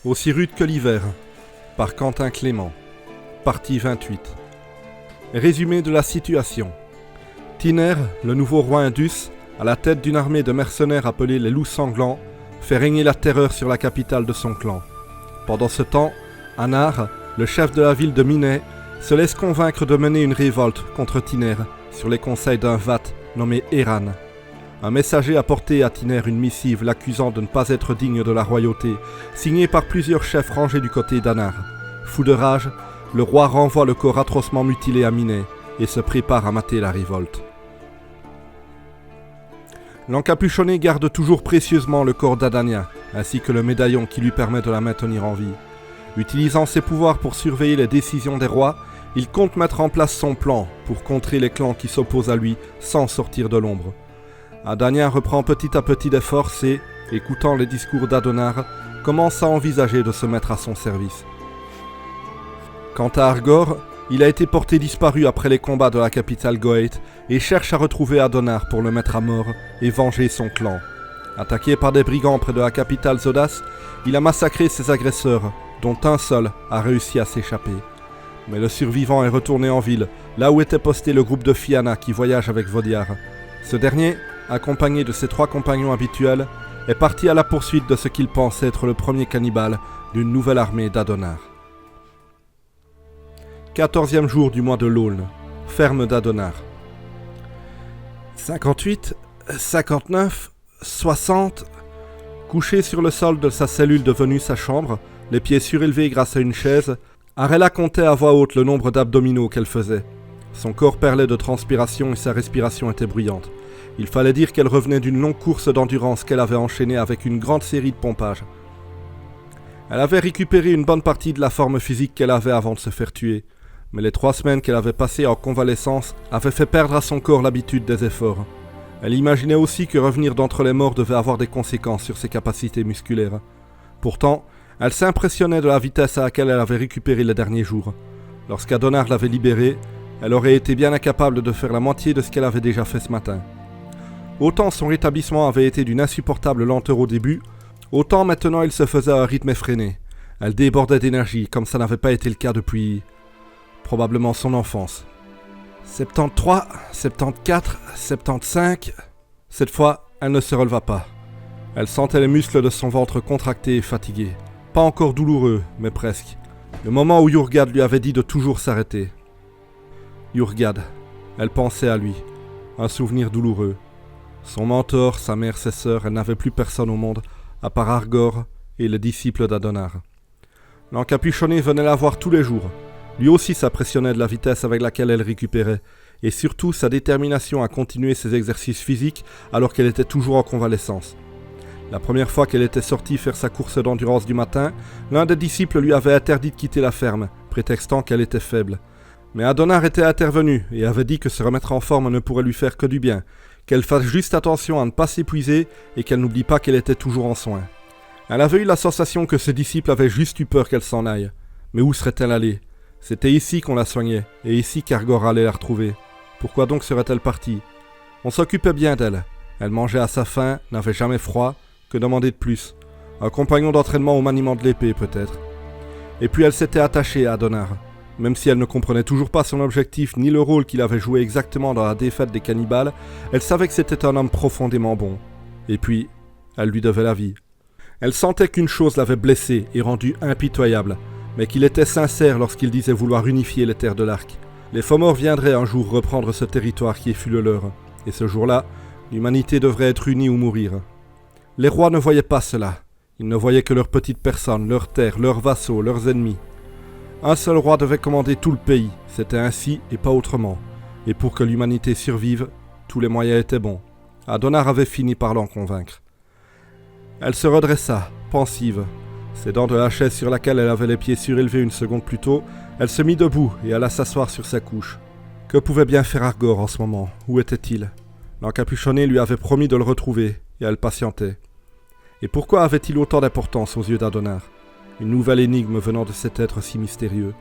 Aussi rude que l'hiver, par Quentin Clément, partie 28. Résumé de la situation. Tiner, le nouveau roi indus, à la tête d'une armée de mercenaires appelés les Loups Sanglants, fait régner la terreur sur la capitale de son clan. Pendant ce temps, Anar, le chef de la ville de Minet, se laisse convaincre de mener une révolte contre Tiner sur les conseils d'un Vat nommé Eran. Un messager a porté à Tiner une missive l'accusant de ne pas être digne de la royauté, signée par plusieurs chefs rangés du côté d'Anar. Fou de rage, le roi renvoie le corps atrocement mutilé à Minet et se prépare à mater la révolte. L'encapuchonné garde toujours précieusement le corps d'Adania, ainsi que le médaillon qui lui permet de la maintenir en vie. Utilisant ses pouvoirs pour surveiller les décisions des rois, il compte mettre en place son plan pour contrer les clans qui s'opposent à lui sans sortir de l'ombre. Adania reprend petit à petit des forces et, écoutant les discours d'Adonar, commence à envisager de se mettre à son service. Quant à Argor, il a été porté disparu après les combats de la capitale Goeth et cherche à retrouver Adonar pour le mettre à mort et venger son clan. Attaqué par des brigands près de la capitale Zodas, il a massacré ses agresseurs, dont un seul a réussi à s'échapper. Mais le survivant est retourné en ville, là où était posté le groupe de Fianna qui voyage avec Vodiar. Ce dernier, accompagné de ses 3 compagnons habituels, est parti à la poursuite de ce qu'il pense être le premier cannibale d'une nouvelle armée d'Adonar. 14e jour du mois de l'Aulne, ferme d'Adonar. 58, 59, 60... Couché sur le sol de sa cellule devenue sa chambre, les pieds surélevés grâce à une chaise, Arella comptait à voix haute le nombre d'abdominaux qu'elle faisait. Son corps perlait de transpiration et sa respiration était bruyante. Il fallait dire qu'elle revenait d'une longue course d'endurance qu'elle avait enchaînée avec une grande série de pompages. Elle avait récupéré une bonne partie de la forme physique qu'elle avait avant de se faire tuer, mais les 3 semaines qu'elle avait passées en convalescence avaient fait perdre à son corps l'habitude des efforts. Elle imaginait aussi que revenir d'entre les morts devait avoir des conséquences sur ses capacités musculaires. Pourtant, elle s'impressionnait de la vitesse à laquelle elle avait récupéré les derniers jours. Lorsqu'Adonar l'avait libérée, elle aurait été bien incapable de faire la moitié de ce qu'elle avait déjà fait ce matin. Autant son rétablissement avait été d'une insupportable lenteur au début, autant maintenant il se faisait à un rythme effréné. Elle débordait d'énergie, comme ça n'avait pas été le cas depuis... probablement son enfance. 73, 74, 75... Cette fois, elle ne se releva pas. Elle sentait les muscles de son ventre contractés et fatigués. Pas encore douloureux, mais presque. Le moment où Yurgad lui avait dit de toujours s'arrêter. Yurgad, elle pensait à lui. Un souvenir douloureux. Son mentor, sa mère, ses sœurs, elle n'avait plus personne au monde, à part Argor et les disciples d'Adonar. L'encapuchonné venait la voir tous les jours. Lui aussi s'impressionnait de la vitesse avec laquelle elle récupérait, et surtout sa détermination à continuer ses exercices physiques alors qu'elle était toujours en convalescence. La première fois qu'elle était sortie faire sa course d'endurance du matin, l'un des disciples lui avait interdit de quitter la ferme, prétextant qu'elle était faible. Mais Adonar était intervenu et avait dit que se remettre en forme ne pourrait lui faire que du bien, qu'elle fasse juste attention à ne pas s'épuiser et qu'elle n'oublie pas qu'elle était toujours en soins. Elle avait eu la sensation que ses disciples avaient juste eu peur qu'elle s'en aille. Mais où serait-elle allée ? C'était ici qu'on la soignait, et ici qu'Argor allait la retrouver. Pourquoi donc serait-elle partie ? On s'occupait bien d'elle. Elle mangeait à sa faim, n'avait jamais froid. Que demander de plus ? Un compagnon d'entraînement au maniement de l'épée, peut-être. Et puis elle s'était attachée à Adonar. Même si elle ne comprenait toujours pas son objectif ni le rôle qu'il avait joué exactement dans la défaite des cannibales, elle savait que c'était un homme profondément bon. Et puis, elle lui devait la vie. Elle sentait qu'une chose l'avait blessée et rendue impitoyable, mais qu'il était sincère lorsqu'il disait vouloir unifier les terres de l'Arc. Les Fomors viendraient un jour reprendre ce territoire qui fut le leur, et ce jour-là, l'humanité devrait être unie ou mourir. Les rois ne voyaient pas cela. Ils ne voyaient que leurs petites personnes, leurs terres, leurs vassaux, leurs ennemis. Un seul roi devait commander tout le pays, c'était ainsi et pas autrement. Et pour que l'humanité survive, tous les moyens étaient bons. Adonar avait fini par l'en convaincre. Elle se redressa, pensive. S'aidant de la chaise sur laquelle elle avait les pieds surélevés une seconde plus tôt, elle se mit debout et alla s'asseoir sur sa couche. Que pouvait bien faire Argor en ce moment ? Où était-il ? L'encapuchonné lui avait promis de le retrouver, et elle patientait. Et pourquoi avait-il autant d'importance aux yeux d'Adonar ? Une nouvelle énigme venant de cet être si mystérieux.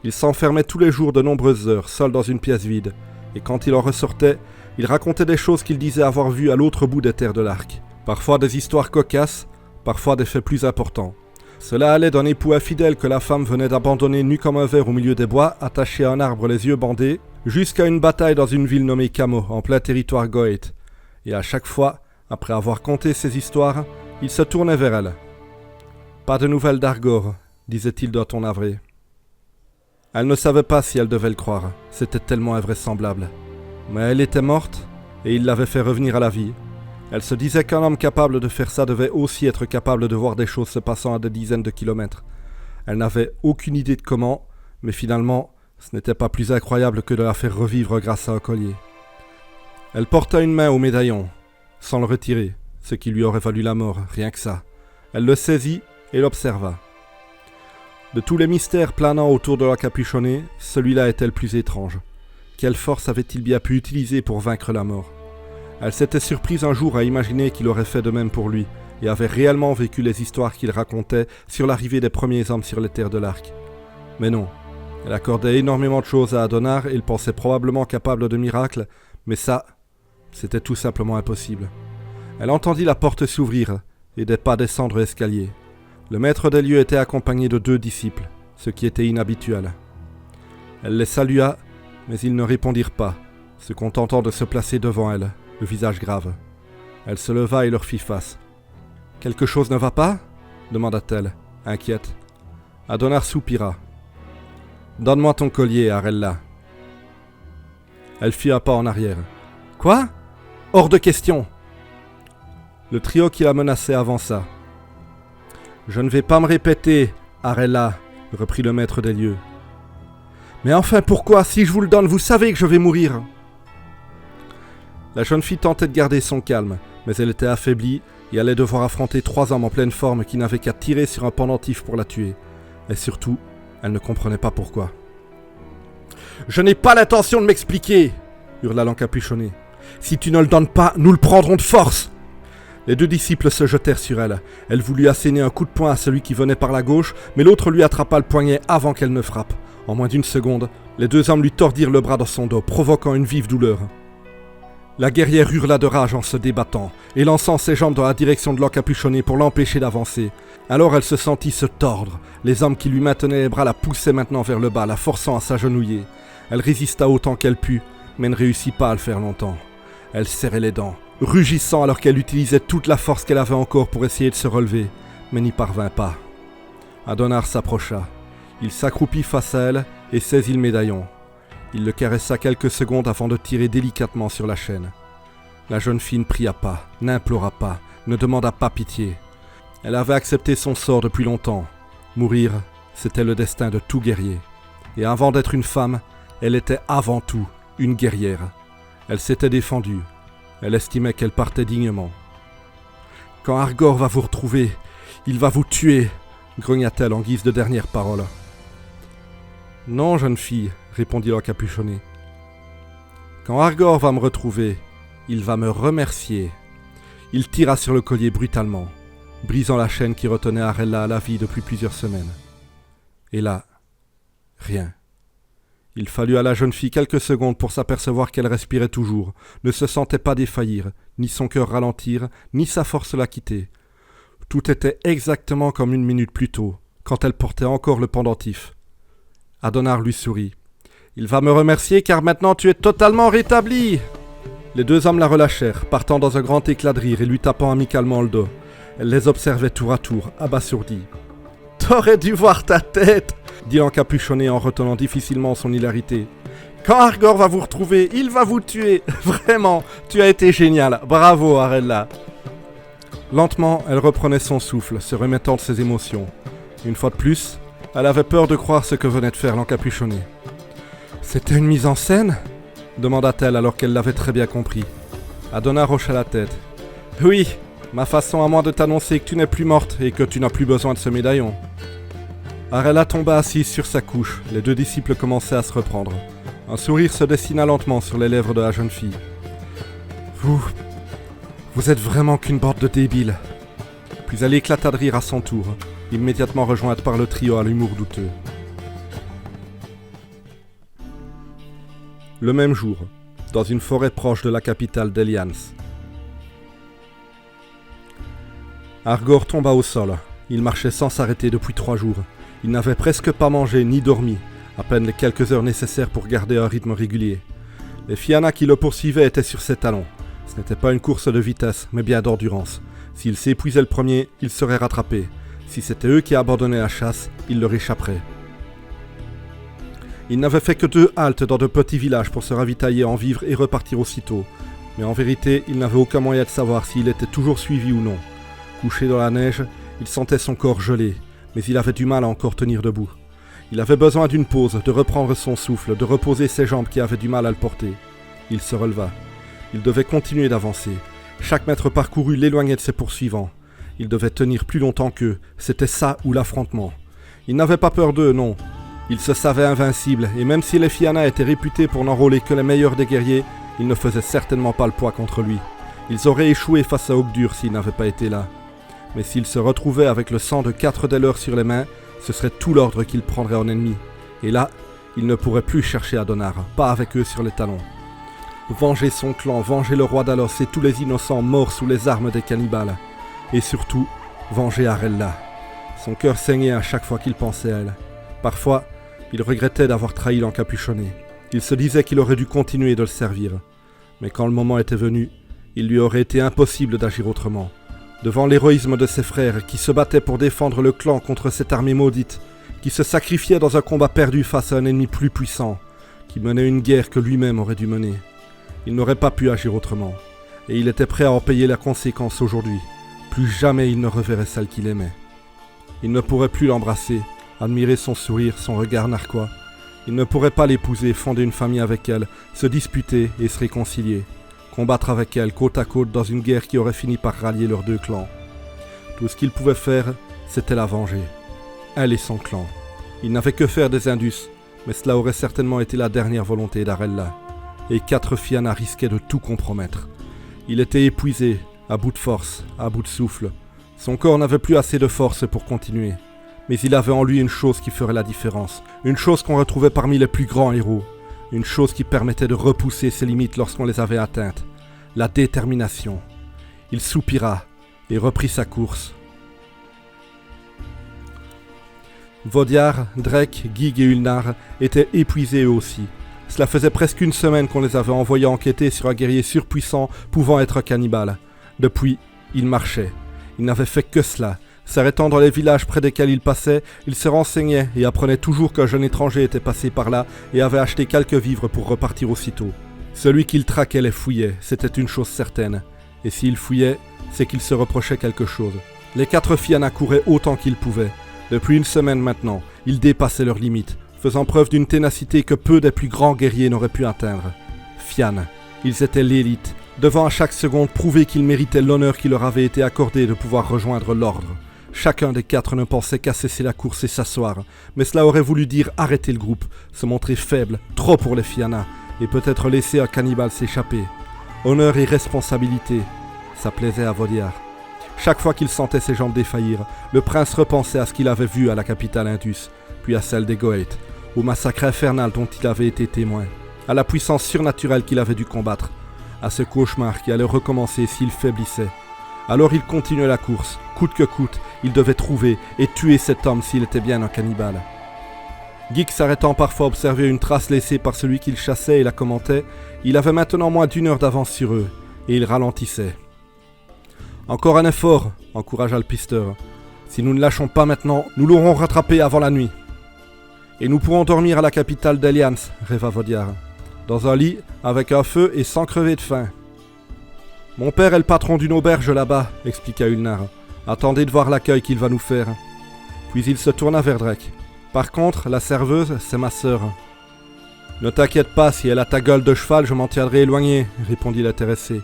Il s'enfermait tous les jours de nombreuses heures, seul dans une pièce vide, et quand il en ressortait, il racontait des choses qu'il disait avoir vues à l'autre bout des terres de l'Arc. Parfois des histoires cocasses, parfois des faits plus importants. Cela allait d'un époux infidèle que la femme venait d'abandonner nu comme un ver au milieu des bois, attaché à un arbre les yeux bandés, jusqu'à une bataille dans une ville nommée Camo, en plein territoire Goeth. Et à chaque fois, après avoir conté ces histoires, il se tournait vers elle. « Pas de nouvelles d'Argor », disait-il d'un ton navré. Elle ne savait pas si elle devait le croire, c'était tellement invraisemblable. Mais elle était morte, et il l'avait fait revenir à la vie. Elle se disait qu'un homme capable de faire ça devait aussi être capable de voir des choses se passant à des dizaines de kilomètres. Elle n'avait aucune idée de comment, mais finalement, ce n'était pas plus incroyable que de la faire revivre grâce à un collier. Elle porta une main au médaillon, sans le retirer, ce qui lui aurait valu la mort, rien que ça. Elle le saisit et l'observa. De tous les mystères planant autour de l'encapuchonné, celui-là était le plus étrange. Quelle force avait-il bien pu utiliser pour vaincre la mort ? Elle s'était surprise un jour à imaginer qu'il aurait fait de même pour lui, et avait réellement vécu les histoires qu'il racontait sur l'arrivée des premiers hommes sur les terres de l'Arc. Mais non, elle accordait énormément de choses à Adonar et il pensait probablement capable de miracles, mais ça, c'était tout simplement impossible. Elle entendit la porte s'ouvrir et des pas descendre l'escalier. Le maître des lieux était accompagné de 2 disciples, ce qui était inhabituel. Elle les salua, mais ils ne répondirent pas, se contentant de se placer devant elle, le visage grave. Elle se leva et leur fit face. « Quelque chose ne va pas ?» demanda-t-elle, inquiète. Adonar soupira. « Donne-moi ton collier, Arella. » Elle fit un pas en arrière. « Quoi ? Hors de question !» Le trio qui la menaçait avança. « Je ne vais pas me répéter, Arella, » reprit le maître des lieux. « Mais enfin, pourquoi ? Si je vous le donne, vous savez que je vais mourir !» La jeune fille tentait de garder son calme, mais elle était affaiblie et allait devoir affronter 3 hommes en pleine forme qui n'avaient qu'à tirer sur un pendentif pour la tuer. Et surtout, elle ne comprenait pas pourquoi. « Je n'ai pas l'intention de m'expliquer !» hurla l'encapuchonné. « Si tu ne le donnes pas, nous le prendrons de force !» Les 2 disciples se jetèrent sur elle. Elle voulut asséner un coup de poing à celui qui venait par la gauche, mais l'autre lui attrapa le poignet avant qu'elle ne frappe. En moins d'1 seconde, les 2 hommes lui tordirent le bras dans son dos, provoquant une vive douleur. La guerrière hurla de rage en se débattant, et lançant ses jambes dans la direction de l'encapuchonné pour l'empêcher d'avancer. Alors elle se sentit se tordre. Les hommes qui lui maintenaient les bras la poussaient maintenant vers le bas, la forçant à s'agenouiller. Elle résista autant qu'elle put, mais ne réussit pas à le faire longtemps. Elle serrait les dents, rugissant alors qu'elle utilisait toute la force qu'elle avait encore pour essayer de se relever, mais n'y parvint pas. Adonar s'approcha. Il s'accroupit face à elle et saisit le médaillon. Il le caressa quelques secondes avant de tirer délicatement sur la chaîne. La jeune fille ne pria pas, n'implora pas, ne demanda pas pitié. Elle avait accepté son sort depuis longtemps. Mourir, c'était le destin de tout guerrier. Et avant d'être une femme, elle était avant tout une guerrière. Elle s'était défendue. Elle estimait qu'elle partait dignement. « Quand Argor va vous retrouver, il va vous tuer !» grogna-t-elle en guise de dernière parole. « Non, jeune fille, » répondit l'encapuchonné. « Quand Argor va me retrouver, il va me remercier. » Il tira sur le collier brutalement, brisant la chaîne qui retenait Arella à la vie depuis plusieurs semaines. Et là, rien. Il fallut à la jeune fille quelques secondes pour s'apercevoir qu'elle respirait toujours, ne se sentait pas défaillir, ni son cœur ralentir, ni sa force la quitter. Tout était exactement comme 1 minute plus tôt, quand elle portait encore le pendentif. Adonar lui sourit. « Il va me remercier car maintenant tu es totalement rétabli !» Les 2 hommes la relâchèrent, partant dans un grand éclat de rire et lui tapant amicalement le dos. Elle les observait tour à tour, abasourdie. « T'aurais dû voir ta tête !» dit l'encapuchonné en retenant difficilement son hilarité. « Quand Argor va vous retrouver, il va vous tuer. Vraiment, tu as été génial. Bravo, Arella. » Lentement, elle reprenait son souffle, se remettant de ses émotions. Une fois de plus, elle avait peur de croire ce que venait de faire l'encapuchonné. « C'était une mise en scène ?» demanda-t-elle alors qu'elle l'avait très bien compris. Adonar hocha la tête. « Oui, ma façon à moi de t'annoncer que tu n'es plus morte et que tu n'as plus besoin de ce médaillon. » Arella tomba assise sur sa couche. Les 2 disciples commençaient à se reprendre. Un sourire se dessina lentement sur les lèvres de la jeune fille. « Vous êtes vraiment qu'une bande de débiles. » Puis elle éclata de rire à son tour, immédiatement rejointe par le trio à l'humour douteux. Le même jour, dans une forêt proche de la capitale d'Elians. Argor tomba au sol. Il marchait sans s'arrêter depuis 3 jours. Il n'avait presque pas mangé ni dormi, à peine les quelques heures nécessaires pour garder un rythme régulier. Les Fianna qui le poursuivaient étaient sur ses talons. Ce n'était pas une course de vitesse, mais bien d'endurance. S'il s'épuisait le premier, il serait rattrapé. Si c'était eux qui abandonnaient la chasse, il leur échapperait. Il n'avait fait que 2 haltes dans de petits villages pour se ravitailler en vivres et repartir aussitôt. Mais en vérité, il n'avait aucun moyen de savoir s'il était toujours suivi ou non. Couché dans la neige, il sentait son corps gelé, mais il avait du mal à encore tenir debout. Il avait besoin d'une pause, de reprendre son souffle, de reposer ses jambes qui avaient du mal à le porter. Il se releva. Il devait continuer d'avancer. Chaque mètre parcouru l'éloignait de ses poursuivants. Il devait tenir plus longtemps qu'eux. C'était ça ou l'affrontement. Il n'avait pas peur d'eux, non. Il se savait invincible, et même si les Fianna étaient réputés pour n'enrôler que les meilleurs des guerriers, ils ne faisaient certainement pas le poids contre lui. Ils auraient échoué face à Ogdur s'il n'avait pas été là. Mais s'il se retrouvait avec le sang de 4 des leurs sur les mains, ce serait tout l'ordre qu'il prendrait en ennemi. Et là, il ne pourrait plus chercher Adonnar, pas avec eux sur les talons. Venger son clan, venger le roi d'Alos et tous les innocents morts sous les armes des cannibales. Et surtout, venger Arella. Son cœur saignait à chaque fois qu'il pensait à elle. Parfois, il regrettait d'avoir trahi l'encapuchonné. Il se disait qu'il aurait dû continuer de le servir. Mais quand le moment était venu, il lui aurait été impossible d'agir autrement. Devant l'héroïsme de ses frères qui se battaient pour défendre le clan contre cette armée maudite, qui se sacrifiait dans un combat perdu face à un ennemi plus puissant, qui menait une guerre que lui-même aurait dû mener. Il n'aurait pas pu agir autrement, et il était prêt à en payer la conséquence aujourd'hui. Plus jamais il ne reverrait celle qu'il aimait. Il ne pourrait plus l'embrasser, admirer son sourire, son regard narquois. Il ne pourrait pas l'épouser, fonder une famille avec elle, se disputer et se réconcilier. Combattre avec elle côte à côte dans une guerre qui aurait fini par rallier leurs 2 clans. Tout ce qu'il pouvait faire, c'était la venger. Elle et son clan. Il n'avait que faire des Indus, mais cela aurait certainement été la dernière volonté d'Arella. Et 4 Fianna risquaient de tout compromettre. Il était épuisé, à bout de force, à bout de souffle. Son corps n'avait plus assez de force pour continuer. Mais il avait en lui une chose qui ferait la différence. Une chose qu'on retrouvait parmi les plus grands héros. Une chose qui permettait de repousser ses limites lorsqu'on les avait atteintes. La détermination. Il soupira et reprit sa course. Vodiar, Drek, Gig et Ulnar étaient épuisés eux aussi. Cela faisait presque 1 semaine qu'on les avait envoyés enquêter sur un guerrier surpuissant pouvant être cannibale. Depuis, ils marchaient. Ils n'avaient fait que cela. S'arrêtant dans les villages près desquels ils passaient, ils se renseignaient et apprenaient toujours qu'un jeune étranger était passé par là et avait acheté quelques vivres pour repartir aussitôt. Celui qu'ils traquait les fouillait, c'était une chose certaine. Et s'il fouillait, c'est qu'il se reprochait quelque chose. Les 4 Fianna couraient autant qu'ils pouvaient. Depuis 1 semaine maintenant, ils dépassaient leurs limites, faisant preuve d'une ténacité que peu des plus grands guerriers n'auraient pu atteindre. Fianna, ils étaient l'élite, devant à chaque seconde prouver qu'ils méritaient l'honneur qui leur avait été accordé de pouvoir rejoindre l'ordre. Chacun des 4 ne pensait qu'à cesser la course et s'asseoir, mais cela aurait voulu dire arrêter le groupe, se montrer faible, trop pour les Fianna, et peut-être laisser un cannibale s'échapper. Honneur et responsabilité, ça plaisait à Vodiar. Chaque fois qu'il sentait ses jambes défaillir, le prince repensait à ce qu'il avait vu à la capitale Indus, puis à celle des Goëtes, au massacre infernal dont il avait été témoin, à la puissance surnaturelle qu'il avait dû combattre, à ce cauchemar qui allait recommencer s'il faiblissait. Alors il continuait la course, coûte que coûte, il devait trouver et tuer cet homme s'il était bien un cannibale. Geek s'arrêtant parfois à observer une trace laissée par celui qu'il chassait et la commentait, il avait maintenant moins d'1 heure d'avance sur eux, et il ralentissait. « Encore un effort !» encouragea le pisteur. « Si nous ne lâchons pas maintenant, nous l'aurons rattrapé avant la nuit. » « Et nous pourrons dormir à la capitale d'Elians, rêva Vodiar. Dans un lit, avec un feu et sans crever de faim. Mon père est le patron d'une auberge là-bas, expliqua Ulnar. Attendez de voir l'accueil qu'il va nous faire. Puis il se tourna vers Drek. Par contre, la serveuse, c'est ma sœur. Ne t'inquiète pas, si elle a ta gueule de cheval, je m'en tiendrai éloigné, répondit l'intéressé.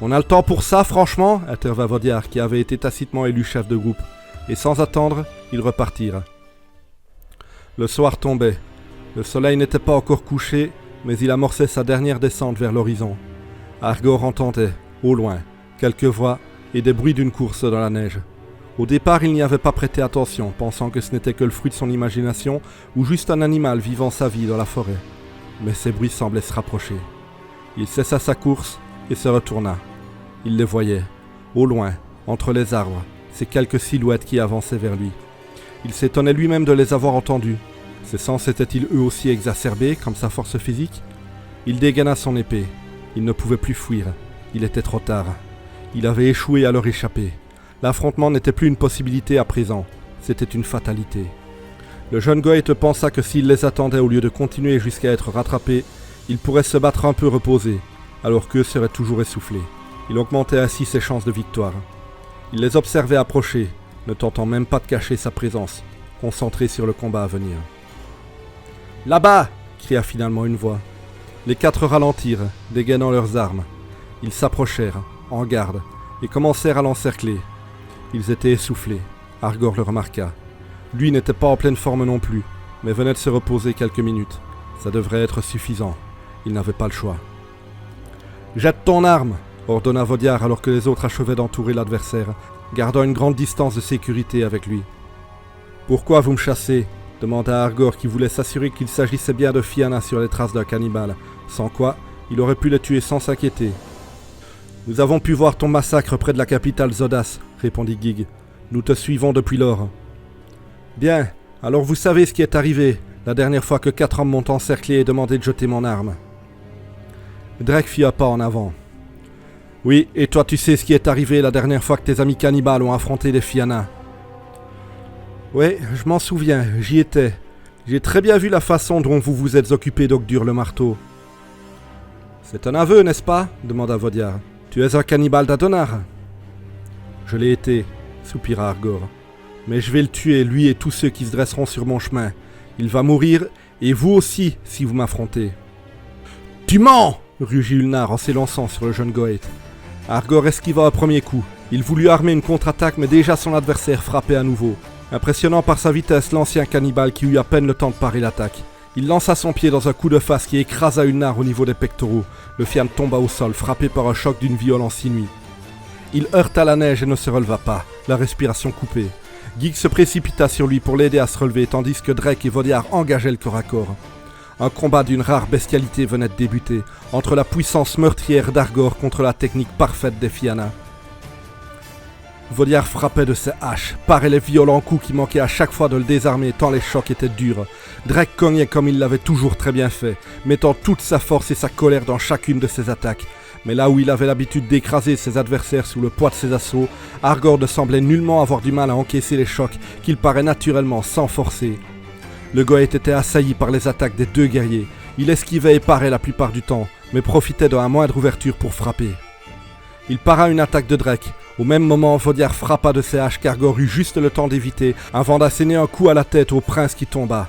On a le temps pour ça, franchement, intervint Vodiar, qui avait été tacitement élu chef de groupe. Et sans attendre, ils repartirent. Le soir tombait. Le soleil n'était pas encore couché, mais il amorçait sa dernière descente vers l'horizon. Argor entendait, au loin, quelques voix et des bruits d'une course dans la neige. Au départ, il n'y avait pas prêté attention, pensant que ce n'était que le fruit de son imagination ou juste un animal vivant sa vie dans la forêt. Mais ces bruits semblaient se rapprocher. Il cessa sa course et se retourna. Il les voyait, au loin, entre les arbres, ces quelques silhouettes qui avançaient vers lui. Il s'étonnait lui-même de les avoir entendus. Ses sens étaient-ils eux aussi exacerbés, comme sa force physique? Il dégaina son épée. Il ne pouvait plus fuir. Il était trop tard. Il avait échoué à leur échapper. L'affrontement n'était plus une possibilité à présent. C'était une fatalité. Le jeune Goethe pensa que s'il les attendait au lieu de continuer jusqu'à être rattrapé, il pourrait se battre un peu reposé, alors qu'eux seraient toujours essoufflés. Il augmentait ainsi ses chances de victoire. Il les observait approcher, ne tentant même pas de cacher sa présence, concentré sur le combat à venir. « Là-bas !» cria finalement une voix. Les 4 ralentirent, dégainant leurs armes. Ils s'approchèrent, en garde, et commencèrent à l'encercler. Ils étaient essoufflés. Argor le remarqua. Lui n'était pas en pleine forme non plus, mais venait de se reposer quelques minutes. Ça devrait être suffisant. Il n'avait pas le choix. « Jette ton arme !» ordonna Vodiar alors que les autres achevaient d'entourer l'adversaire, gardant une grande distance de sécurité avec lui. « Pourquoi vous me chassez ?» demanda Argor qui voulait s'assurer qu'il s'agissait bien de Fianna sur les traces d'un cannibale, sans quoi il aurait pu les tuer sans s'inquiéter. « Nous avons pu voir ton massacre près de la capitale Zodas, répondit Gig. Nous te suivons depuis lors. Bien, alors vous savez ce qui est arrivé la dernière fois que 4 hommes m'ont encerclé et demandé de jeter mon arme. Drake fit un pas en avant. Oui, et toi tu sais ce qui est arrivé la dernière fois que tes amis cannibales ont affronté les Fianna. Oui, je m'en souviens, j'y étais. J'ai très bien vu la façon dont vous vous êtes occupé d'Ogdur le marteau. C'est un aveu, n'est-ce pas demanda Vodiar. Tu es un cannibale d'Adonar. Je l'ai été, soupira Argor. Mais je vais le tuer, lui et tous ceux qui se dresseront sur mon chemin. Il va mourir, et vous aussi, si vous m'affrontez. Tu mens rugit Ulnar en s'élançant sur le jeune Goethe. Argor esquiva un premier coup. Il voulut armer une contre-attaque, mais déjà son adversaire frappait à nouveau. Impressionnant par sa vitesse, l'ancien cannibale qui eut à peine le temps de parer l'attaque. Il lança son pied dans un coup de face qui écrasa Ulnar au niveau des pectoraux. Le fiam tomba au sol, frappé par un choc d'une violence inouïe. Il heurta la neige et ne se releva pas, la respiration coupée. Gig se précipita sur lui pour l'aider à se relever, tandis que Drake et Vodiar engageaient le corps à corps. Un combat d'une rare bestialité venait de débuter, entre la puissance meurtrière d'Argor contre la technique parfaite des Fianna. Vodiar frappait de ses haches, parait les violents coups qui manquaient à chaque fois de le désarmer tant les chocs étaient durs. Drake cognait comme il l'avait toujours très bien fait, mettant toute sa force et sa colère dans chacune de ses attaques. Mais là où il avait l'habitude d'écraser ses adversaires sous le poids de ses assauts, Argor ne semblait nullement avoir du mal à encaisser les chocs qu'il parait naturellement sans forcer. Le Goethe était assailli par les attaques des 2 guerriers. Il esquivait et parait la plupart du temps, mais profitait de la moindre ouverture pour frapper. Il para une attaque de Drake. Au même moment, Vodiar frappa de ses haches qu'Argor eut juste le temps d'éviter avant d'asséner un coup à la tête au prince qui tomba.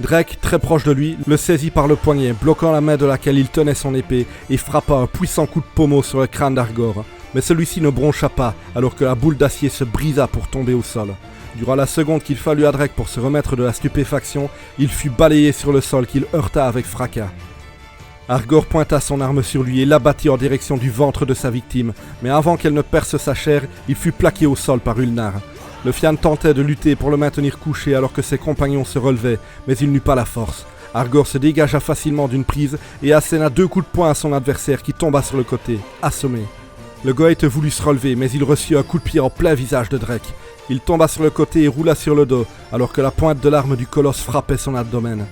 Drake, très proche de lui, le saisit par le poignet, bloquant la main de laquelle il tenait son épée et frappa un puissant coup de pommeau sur le crâne d'Argor. Mais celui-ci ne broncha pas alors que la boule d'acier se brisa pour tomber au sol. Durant la seconde qu'il fallut à Drake pour se remettre de la stupéfaction, il fut balayé sur le sol qu'il heurta avec fracas. Argor pointa son arme sur lui et l'abattit en direction du ventre de sa victime, mais avant qu'elle ne perce sa chair, il fut plaqué au sol par Ulnar. Le Fian tentait de lutter pour le maintenir couché alors que ses compagnons se relevaient, mais il n'eut pas la force. Argor se dégagea facilement d'une prise et asséna 2 coups de poing à son adversaire qui tomba sur le côté, assommé. Le Goethe voulut se relever, mais il reçut un coup de pied en plein visage de Drake. Il tomba sur le côté et roula sur le dos, alors que la pointe de l'arme du colosse frappait son abdomen.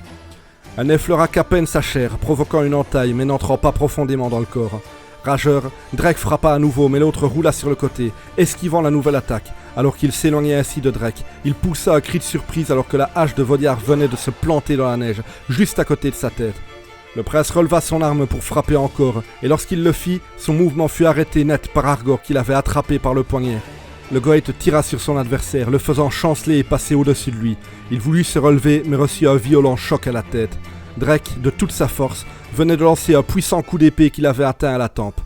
Elle n'effleura qu'à peine sa chair, provoquant une entaille, mais n'entrant pas profondément dans le corps. Rageur, Drake frappa à nouveau, mais l'autre roula sur le côté, esquivant la nouvelle attaque. Alors qu'il s'éloignait ainsi de Drake, il poussa un cri de surprise alors que la hache de Vodiar venait de se planter dans la neige, juste à côté de sa tête. Le prince releva son arme pour frapper encore, et lorsqu'il le fit, son mouvement fut arrêté net par Argor qui l'avait attrapé par le poignet. Le Goethe tira sur son adversaire, le faisant chanceler et passer au-dessus de lui. Il voulut se relever, mais reçut un violent choc à la tête. Drake, de toute sa force, venait de lancer un puissant coup d'épée qui l'avait atteint à la tempe.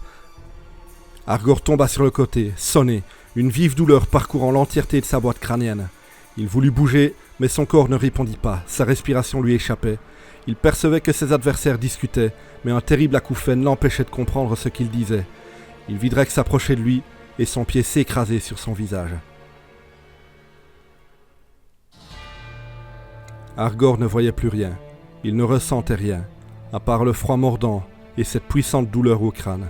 Argor tomba sur le côté, sonné, une vive douleur parcourant l'entièreté de sa boîte crânienne. Il voulut bouger, mais son corps ne répondit pas, sa respiration lui échappait. Il percevait que ses adversaires discutaient, mais un terrible acouphène l'empêchait de comprendre ce qu'ils disaient. Il vit Drake s'approcher de lui, et son pied s'écraser sur son visage. Argor ne voyait plus rien. Il ne ressentait rien, à part le froid mordant et cette puissante douleur au crâne.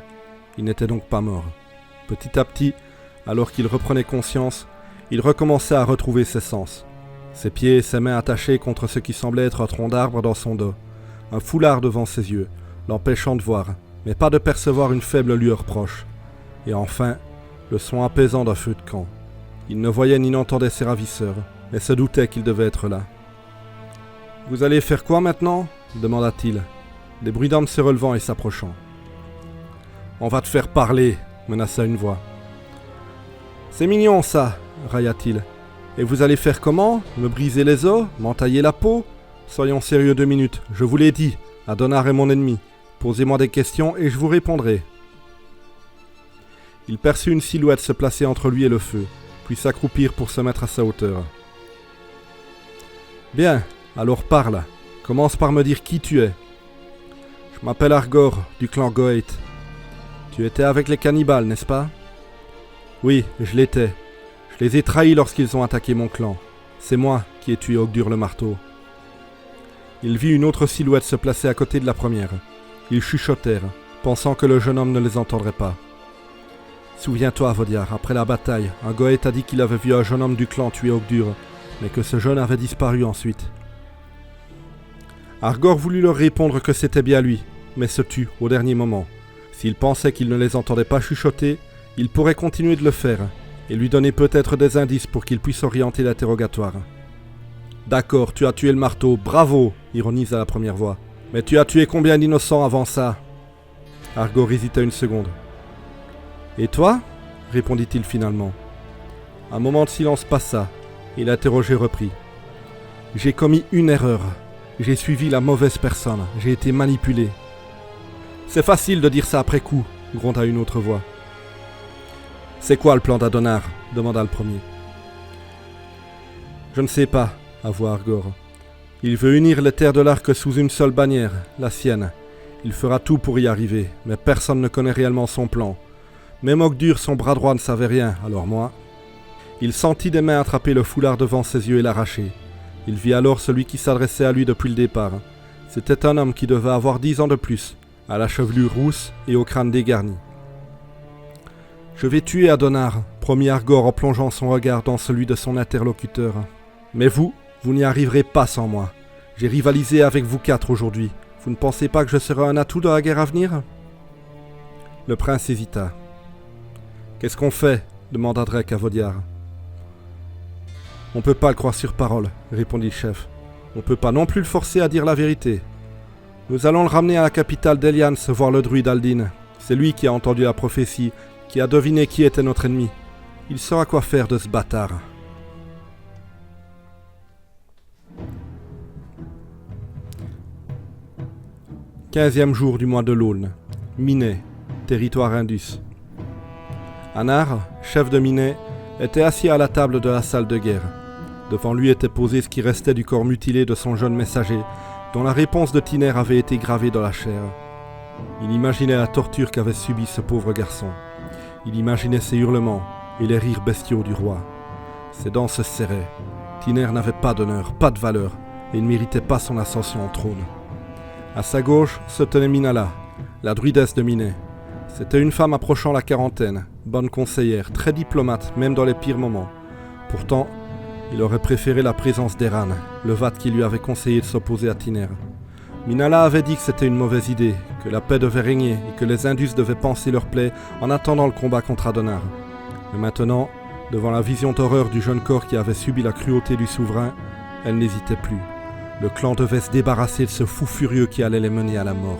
Il n'était donc pas mort. Petit à petit, Alors qu'il reprenait conscience, il recommençait à retrouver ses sens. Ses pieds et ses mains attachés contre ce qui semblait être un tronc d'arbre dans son dos. Un foulard devant ses yeux, l'empêchant de voir, mais pas de percevoir une faible lueur proche. Et enfin, le son apaisant d'un feu de camp. Il ne voyait ni n'entendait ses ravisseurs, mais se doutait qu'ils devaient être là. « Vous allez faire quoi maintenant » demanda-t-il, des bruits d'hommes se relevant et s'approchant. « On va te faire parler » menaça une voix. « C'est mignon ça » railla-t-il. « Et vous allez faire comment ? Me briser les os ? M'entailler la peau ? Soyons sérieux 2 minutes, je vous l'ai dit, Adonar est mon ennemi. Posez-moi des questions et je vous répondrai. » Il perçut une silhouette se placer entre lui et le feu, puis s'accroupir pour se mettre à sa hauteur. « Bien, alors parle. Commence par me dire qui tu es. »« Je m'appelle Argor, du clan Goeth. Tu étais avec les cannibales, n'est-ce pas ? » ?»« Oui, je l'étais. Je les ai trahis lorsqu'ils ont attaqué mon clan. C'est moi qui ai tué Ogdur le marteau. » Il vit une autre silhouette se placer à côté de la première. Ils chuchotèrent, pensant que le jeune homme ne les entendrait pas. « Souviens-toi, Vodiar, après la bataille, un Goeth a dit qu'il avait vu un jeune homme du clan tuer Ogdur, mais que ce jeune avait disparu ensuite. » Argor voulut leur répondre que c'était bien lui, mais se tut au dernier moment. S'il pensait qu'il ne les entendait pas chuchoter, il pourrait continuer de le faire, et lui donner peut-être des indices pour qu'il puisse orienter l'interrogatoire. « D'accord, tu as tué le marteau, bravo !» ironisa la première voix. « Mais tu as tué combien d'innocents avant ça ?» Argor hésita une seconde. « Et toi ?» répondit-il finalement. Un moment de silence passa, et l'interrogé reprit. « J'ai commis une erreur. J'ai suivi la mauvaise personne. J'ai été manipulé. »« C'est facile de dire ça après coup, » gronda une autre voix. « C'est quoi le plan d'Adonar » demanda le premier. « Je ne sais pas, » avoua Argor. « Il veut unir les terres de l'Arc sous une seule bannière, la sienne. Il fera tout pour y arriver, mais personne ne connaît réellement son plan. Même Ogdur, son bras droit, ne savait rien, alors moi... » Il sentit des mains attraper le foulard devant ses yeux et l'arracher. Il vit alors celui qui s'adressait à lui depuis le départ. C'était un homme qui devait avoir 10 ans de plus, à la chevelure rousse et au crâne dégarni. « Je vais tuer Adonar, » promit Argor en plongeant son regard dans celui de son interlocuteur. « Mais vous n'y arriverez pas sans moi. J'ai rivalisé avec vous 4 aujourd'hui. Vous ne pensez pas que je serai un atout dans la guerre à venir ?» Le prince hésita. « Qu'est-ce qu'on fait ?» demanda Drake à Vodiar. « On ne peut pas le croire sur parole, » répondit le chef. « On ne peut pas non plus le forcer à dire la vérité. Nous allons le ramener à la capitale d'Elians voir le druide Aldin. C'est lui qui a entendu la prophétie, qui a deviné qui était notre ennemi. Il saura quoi faire de ce bâtard. » 15e jour du mois de l'Aulne. Minet, territoire indus. Anar, chef de Minet, était assis à la table de la salle de guerre. Devant lui était posé ce qui restait du corps mutilé de son jeune messager, dont la réponse de Tiner avait été gravée dans la chair. Il imaginait la torture qu'avait subie ce pauvre garçon. Il imaginait ses hurlements et les rires bestiaux du roi. Ses dents se serraient. Tiner n'avait pas d'honneur, pas de valeur, et il ne méritait pas son ascension au trône. À sa gauche se tenait Minala, la druidesse de Minet. C'était une femme approchant la quarantaine, bonne conseillère, très diplomate, même dans les pires moments. Pourtant, il aurait préféré la présence d'Eran, le vat qui lui avait conseillé de s'opposer à Tiner. Minala avait dit que c'était une mauvaise idée, que la paix devait régner et que les Indus devaient panser leur plaie en attendant le combat contre Adonar. Mais maintenant, devant la vision d'horreur du jeune corps qui avait subi la cruauté du souverain, elle n'hésitait plus. Le clan devait se débarrasser de ce fou furieux qui allait les mener à la mort.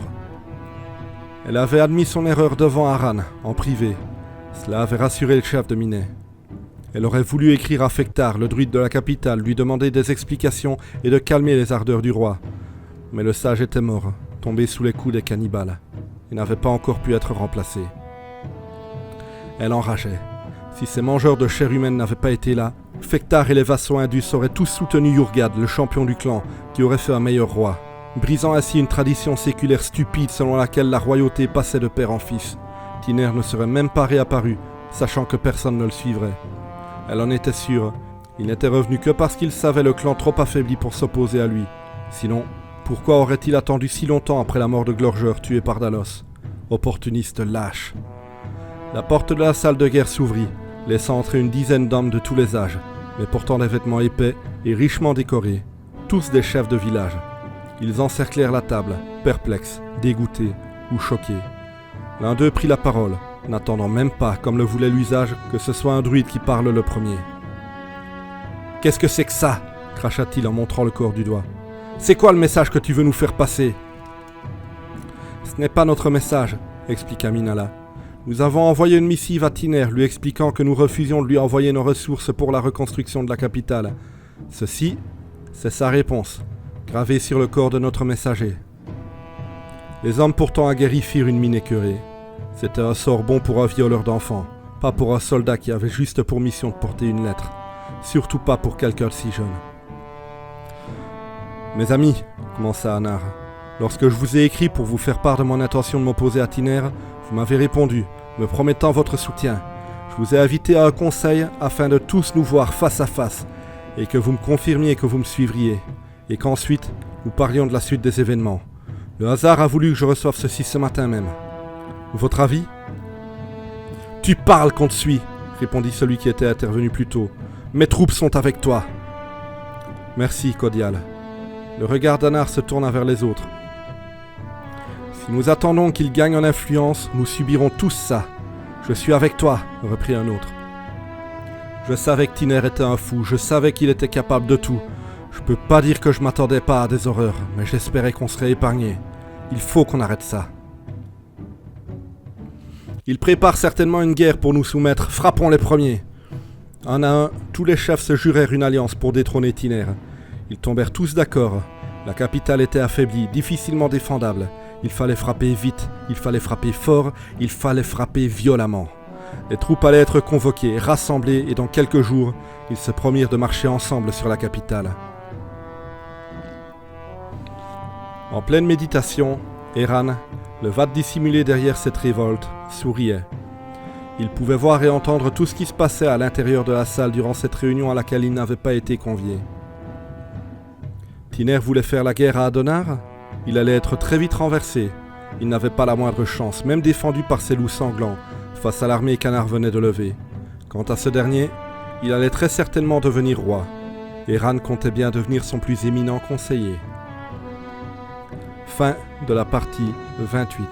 Elle avait admis son erreur devant Aran, en privé. Cela avait rassuré le chef de Minet. Elle aurait voulu écrire à Fektar, le druide de la capitale, lui demander des explications et de calmer les ardeurs du roi. Mais le sage était mort, tombé sous les coups des cannibales, et n'avait pas encore pu être remplacé. Elle enrageait. Si ces mangeurs de chair humaine n'avaient pas été là, Fektar et les vassaux indus auraient tous soutenu Yurgad, le champion du clan, qui aurait fait un meilleur roi, brisant ainsi une tradition séculaire stupide selon laquelle la royauté passait de père en fils. Tiner ne serait même pas réapparu, sachant que personne ne le suivrait. Elle en était sûre, il n'était revenu que parce qu'il savait le clan trop affaibli pour s'opposer à lui. Sinon, pourquoi aurait-il attendu si longtemps après la mort de Glorgeur tué par Dalos ? Opportuniste lâche. La porte de la salle de guerre s'ouvrit. laissant entrer une dizaine d'hommes de tous les âges, mais portant des vêtements épais et richement décorés, tous des chefs de village. Ils encerclèrent la table, perplexes, dégoûtés ou choqués. L'un d'eux prit la parole, n'attendant même pas, comme le voulait l'usage, que ce soit un druide qui parle le premier. « Qu'est-ce que c'est que ça ?» cracha-t-il en montrant le corps du doigt. « C'est quoi le message que tu veux nous faire passer ?»« Ce n'est pas notre message, » expliqua Minala. « Nous avons envoyé une missive à Tiner lui expliquant que nous refusions de lui envoyer nos ressources pour la reconstruction de la capitale. Ceci, c'est sa réponse, gravée sur le corps de notre messager. » Les hommes pourtant aguerris firent une mine écœurée. C'était un sort bon pour un violeur d'enfants, pas pour un soldat qui avait juste pour mission de porter une lettre, surtout pas pour quelqu'un de si jeune. « Mes amis, commença Anar, lorsque je vous ai écrit pour vous faire part de mon intention de m'opposer à Tiner, vous m'avez répondu, me promettant votre soutien. Je vous ai invité à un conseil afin de tous nous voir face à face, et que vous me confirmiez que vous me suivriez, et qu'ensuite nous parlions de la suite des événements. Le hasard a voulu que je reçoive ceci ce matin même. Votre avis ? » « Tu parles qu'on te suit, répondit celui qui était intervenu plus tôt. Mes troupes sont avec toi. Merci, Codial. Le regard d'Anar se tourna vers les autres. Si nous attendons qu'il gagne en influence, nous subirons tous ça. Je suis avec toi, reprit un autre. Je savais que Tiner était un fou, je savais qu'il était capable de tout. Je peux pas dire que je m'attendais pas à des horreurs, mais j'espérais qu'on serait épargné. Il faut qu'on arrête ça. Il prépare certainement une guerre pour nous soumettre, frappons les premiers. Un à un, tous les chefs se jurèrent une alliance pour détrôner Tiner. Ils tombèrent tous d'accord. La capitale était affaiblie, difficilement défendable. Il fallait frapper vite, il fallait frapper fort, il fallait frapper violemment. Les troupes allaient être convoquées, rassemblées, et dans quelques jours, ils se promirent de marcher ensemble sur la capitale. En pleine méditation, Eran, le Vat dissimulé derrière cette révolte, souriait. Il pouvait voir et entendre tout ce qui se passait à l'intérieur de la salle durant cette réunion à laquelle il n'avait pas été convié. Tiner voulait faire la guerre à Adonar. Il allait être très vite renversé. Il n'avait pas la moindre chance, même défendu par ses loups sanglants, face à l'armée qu'Anar venait de lever. Quant à ce dernier, il allait très certainement devenir roi. Eran comptait bien devenir son plus éminent conseiller. Fin de la partie 28.